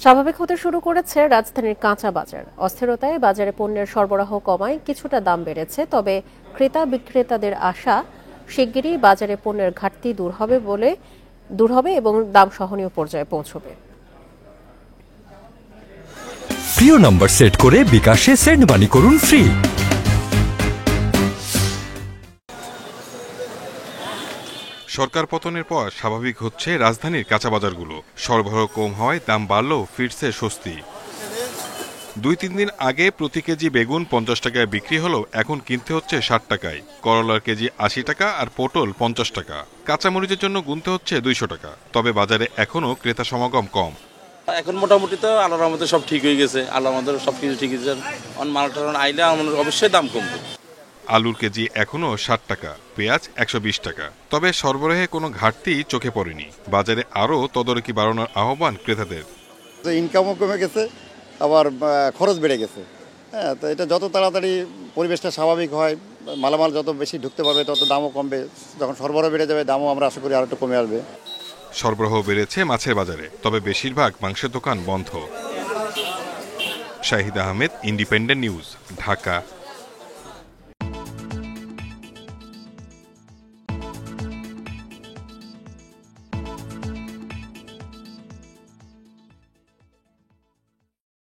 স্বাভাবিক হতে শুরু করেছে রাজধানীর কাঁচা বাজার। অস্থিরতায় বাজারে পণ্যের সরবরাহ কমায় কিছুটা দাম বেড়েছে, তবে ক্রেতা বিক্রেতাদের আশা শিগগিরই বাজারে পণ্যের ঘাটতি দূর হবে এবং দাম সহনীয় পর্যায়ে পৌঁছবে। প্রিয় নাম্বার সেট করে বিকাশে সেন্ড মানি করুন ফ্রি। সরকার পতনের পর স্বাভাবিক হচ্ছে রাজধানীর কাঁচা বাজারগুলো। সরবরাহ কম হওয়ায় দাম বাড়লেও ফিরছে স্বস্তি। 2-3 দিন আগে প্রতি কেজি বেগুন 50 টাকায় বিক্রি হলেও এখন কিনতে হচ্ছে 60 টাকায়। করলার কেজি 80 টাকা আর পটল 50 টাকা। কাঁচামরিচের জন্য গুনতে হচ্ছে 200 টাকা। তবে বাজারে এখনও ক্রেতা সমাগম কম। এখন মোটামুটি তো আল্লাহর রহমতে সব ঠিক হয়ে গেছে। আল্লাহর রহমতে সব কিছু ঠিক হয়েছে। মালটা আইলে অবশ্যই দাম কমবে। আলুর কেজি এখনও 60 টাকা, পেঁয়াজ 120 টাকা। তবে সরবরাহে কোনো ঘাটতি চোখে পড়েনি। বাজারে আরও তদারকি বাড়ানোর আহ্বান ক্রেতাদের। ইনকামও কমে গেছে, আবার খরচ বেড়ে গেছে। হ্যাঁ, তো এটা যত তাড়াতাড়ি পরিবেশটা স্বাভাবিক হয়, মালামাল যত বেশি ঢুকতে পারবে তত দামও কমবে। যখন সরবরাহ বেড়ে যাবে দামও আমরা আশা করি আরও একটু কমে আসবে। সরবরাহ বেড়েছে মাছের বাজারে, তবে বেশিরভাগ মাংসের দোকান বন্ধ। Shahid Ahmed, independent news, Dhaka.